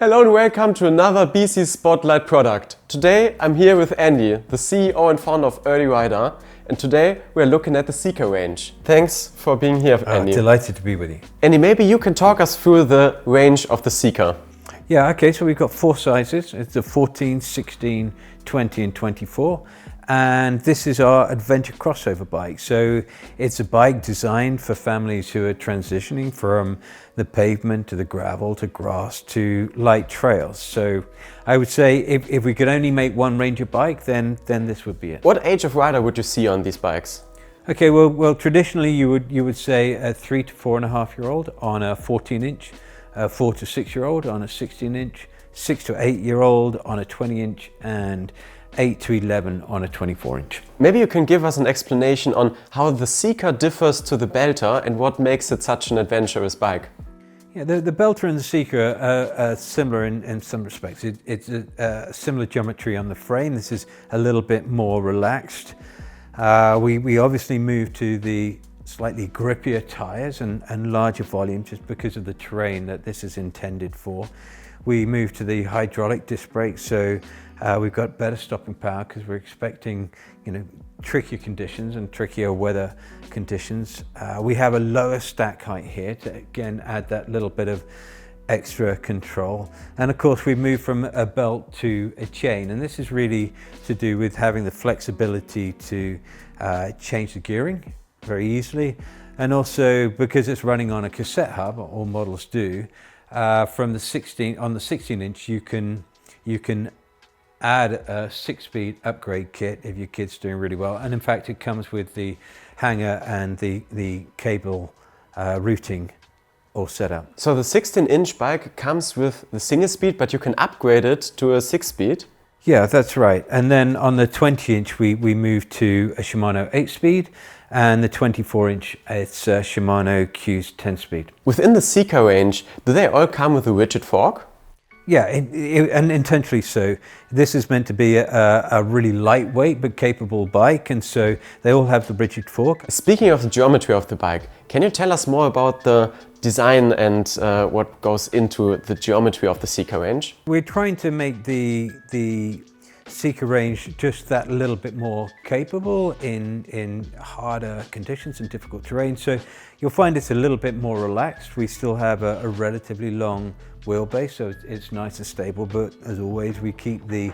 Hello and welcome to another BC Spotlight product. Today I'm here with Andy, the CEO and founder of Early Rider, and today we're looking at the Seeker range. Thanks for being here, Andy. Delighted to be with you. Andy, maybe you can talk us through the range of the Seeker. Yeah, okay, so we've got four sizes. It's the 14, 16, 20 and 24. And this is our adventure crossover bike. So it's a bike designed for families who are transitioning from the pavement to the gravel to grass to light trails. So I would say if we could only make one Ranger bike, then this would be it. What age of rider would you see on these bikes? Okay, well traditionally you would say a 3 to 4.5 year old on a 14-inch, a 4 to 6 year old on a 16-inch, 6 to 8 year old on a 20-inch, and 8 to 11 on a 24-inch. Maybe you can give us an explanation on how the Seeker differs to the Belter and what makes it such an adventurous bike. Yeah, the Belter and the Seeker are similar in some respects. It's a similar geometry on the frame. This is a little bit more relaxed. We obviously moved to the slightly grippier tires and larger volume just because of the terrain that this is intended for. We moved to the hydraulic disc brakes, so we've got better stopping power because we're expecting, trickier conditions and trickier weather conditions. We have a lower stack height here to again add that little bit of extra control. And of course we moved from a belt to a chain, and this is really to do with having the flexibility to change the gearing very easily, and also because it's running on a cassette hub, all models do. From the 16-inch you can add a 6-speed upgrade kit if your kid's doing really well, and in fact it comes with the hanger and the cable routing all set up. So the 16-inch bike comes with the single speed, but you can upgrade it to a 6-speed? Yeah, that's right. And then on the 20-inch we moved to a Shimano 8-speed, and the 24-inch it's a Shimano Q's 10-speed. Within the Seeker range, do they all come with a rigid fork? Yeah, and intentionally so. This is meant to be a really lightweight but capable bike, and so they all have the rigid fork. Speaking of the geometry of the bike, can you tell us more about the design and what goes into the geometry of the Seeker range? We're trying to make the Seeker range just that little bit more capable in harder conditions and difficult terrain. So you'll find it's a little bit more relaxed. We still have a relatively long wheelbase, so it's nice and stable, but as always we keep the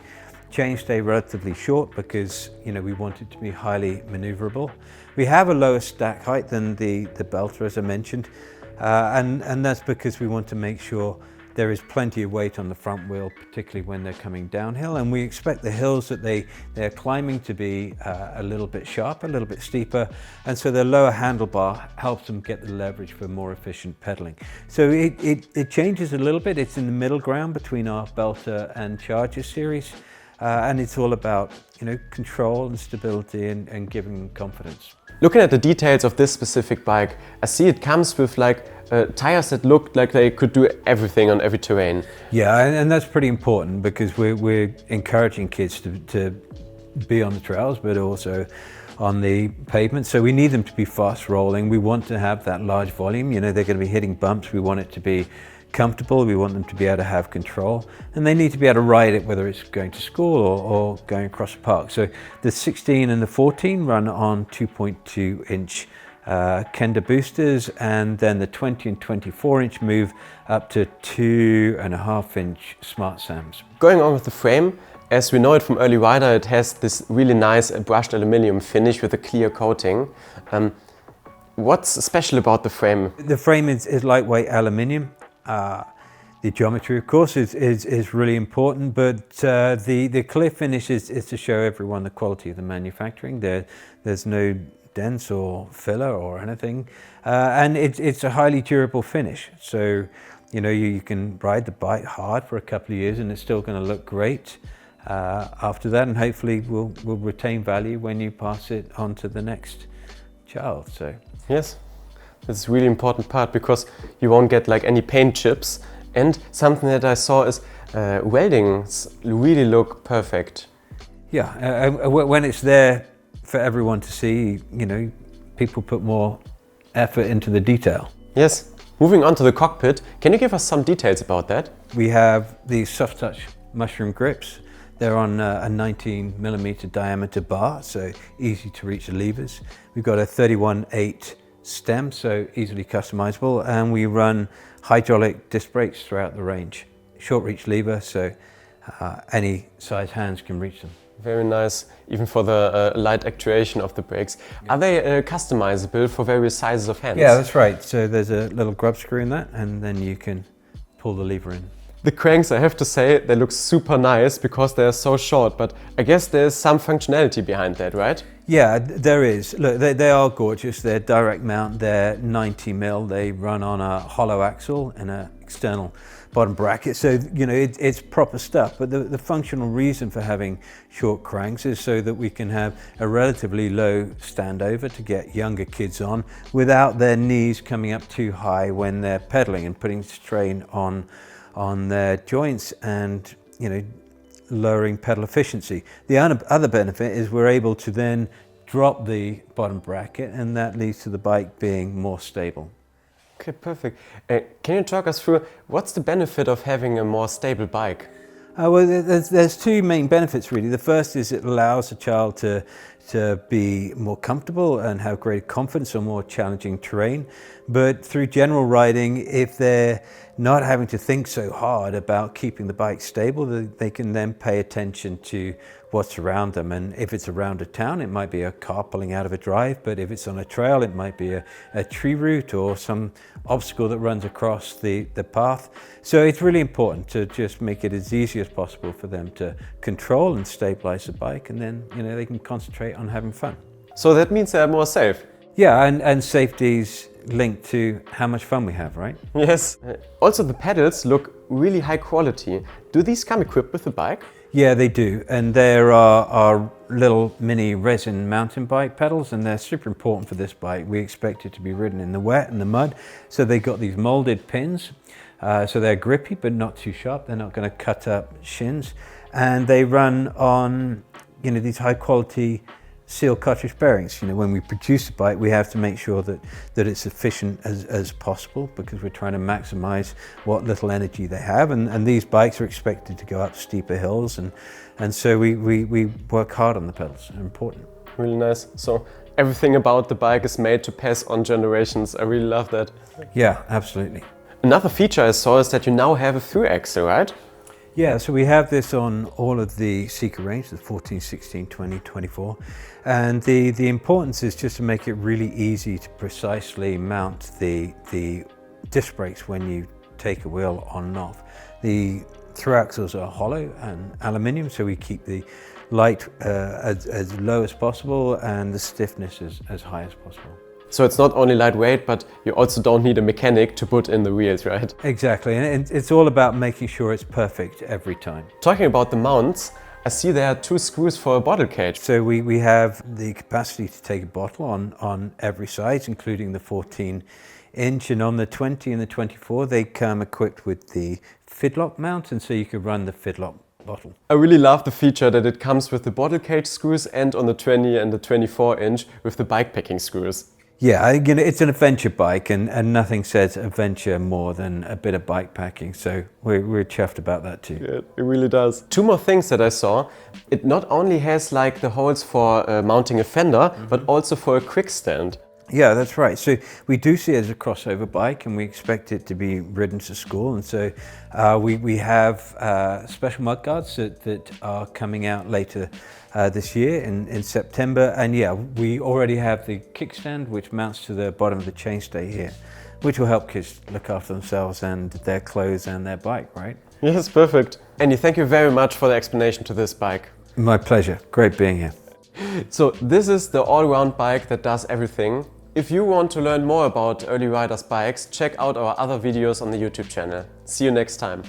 chainstay relatively short because we want it to be highly maneuverable. We have a lower stack height than the Belter, as I mentioned, and that's because we want to make sure there is plenty of weight on the front wheel, particularly when they're coming downhill, and we expect the hills that they're climbing to be a little bit sharper, a little bit steeper, and so the lower handlebar helps them get the leverage for more efficient pedaling. So it changes a little bit. It's in the middle ground between our Belter and Charger series, and it's all about control and stability and giving them confidence. Looking at the details of this specific bike, I see it comes with tires that look like they could do everything on every terrain. Yeah, and that's pretty important because we're encouraging kids to be on the trails, but also on the pavement. So we need them to be fast rolling. We want to have that large volume. They're going to be hitting bumps. We want it to be comfortable. We want them to be able to have control, and they need to be able to ride it, whether it's going to school or going across the park. So the 16 and the 14 run on 2.2-inch Kenda boosters, and then the 20 and 24-inch move up to 2.5-inch Smart Sams. Going on with the frame, as we know it from Early Rider, it has this really nice brushed aluminum finish with a clear coating. What's special about the frame? The frame is lightweight aluminum. The geometry, of course, is really important, but the clear finish is to show everyone the quality of the manufacturing. There's no dents or filler or anything, and it's a highly durable finish. So you can ride the bike hard for a couple of years and it's still going to look great after that, and hopefully will retain value when you pass it on to the next child. So yes, that's a really important part because you won't get any paint chips. And something that I saw is weldings really look perfect. Yeah, when it's there for everyone to see, people put more effort into the detail. Yes, Moving on to the cockpit, can you give us some details about that? We have these soft touch mushroom grips. They're on a 19mm diameter bar, so easy to reach the levers. We've got a 31/8 stem, so easily customizable, and we run hydraulic disc brakes throughout the range. Short reach lever, so any size hands can reach them. Very nice, even for the light actuation of the brakes. Are they customizable for various sizes of hands? Yeah, that's right. So there's a little grub screw in that, and then you can pull the lever in. The cranks, I have to say, they look super nice because they're so short, but I guess there's some functionality behind that, right? Yeah, there is. Look, they are gorgeous. They're direct mount, they're 90mm. They run on a hollow axle and an external bottom bracket. So, you know, it's proper stuff. But the functional reason for having short cranks is so that we can have a relatively low standover to get younger kids on without their knees coming up too high when they're pedaling and putting strain on their joints and, you know, lowering pedal efficiency. The other benefit is we're able to then drop the bottom bracket, and that leads to the bike being more stable. Okay, perfect. Can you talk us through what's the benefit of having a more stable bike? Well, there's two main benefits really. The first is it allows a child to be more comfortable and have greater confidence on more challenging terrain. But through general riding, if they're not having to think so hard about keeping the bike stable, they can then pay attention to what's around them. And if it's around a town, it might be a car pulling out of a drive, but if it's on a trail, it might be a tree route or some obstacle that runs across the path. So it's really important to just make it as easy as possible for them to control and stabilize the bike, and then, you know, they can concentrate on having fun. So that means they're more safe? Yeah, and safety's linked to how much fun we have, right? Yes. Also, the pedals look really high quality. Do these come equipped with the bike? Yeah, they do. And there are our little mini resin mountain bike pedals, and they're super important for this bike. We expect it to be ridden in the wet and the mud. So they got these molded pins. So they're grippy, but not too sharp. They're not going to cut up shins. And they run on, you know, these high quality seal cartridge bearings. You know, when we produce a bike, we have to make sure that it's efficient as possible, because we're trying to maximize what little energy they have. And these bikes are expected to go up steeper hills, and so we work hard on the pedals. They're important. Really nice. So everything about the bike is made to pass on generations. I really love that. Yeah, absolutely. Another feature I saw is that you now have a through axle, right? Yeah, so we have this on all of the Seeker range, the 14, 16, 20, 24. And the importance is just to make it really easy to precisely mount the disc brakes when you take a wheel on and off. The through axles are hollow and aluminium, so we keep the light as low as possible and the stiffness as high as possible. So it's not only lightweight, but you also don't need a mechanic to put in the wheels, right? Exactly, and it's all about making sure it's perfect every time. Talking about the mounts, I see there are 2 screws for a bottle cage. So we have the capacity to take a bottle on every side, including the 14-inch, and on the 20 and the 24, they come equipped with the fidlock mount, and so you can run the fidlock bottle. I really love the feature that it comes with the bottle cage screws, and on the 20 and the 24-inch with the bike packing screws. Yeah, again, it's an adventure bike, and nothing says adventure more than a bit of bike packing, so we're chuffed about that too. Yeah, it really does. 2 more things that I saw. It not only has like the holes for mounting a fender, but also for a quick stand. Yeah, that's right. So we do see it as a crossover bike, and we expect it to be ridden to school. And so we have special mud guards that are coming out later this year in September. And yeah, we already have the kickstand, which mounts to the bottom of the chainstay here, which will help kids look after themselves and their clothes and their bike, right? Yes, perfect. Andy, thank you very much for the explanation to this bike. My pleasure. Great being here. So this is the all-round bike that does everything. If you want to learn more about Early Riders bikes, check out our other videos on the YouTube channel. See you next time.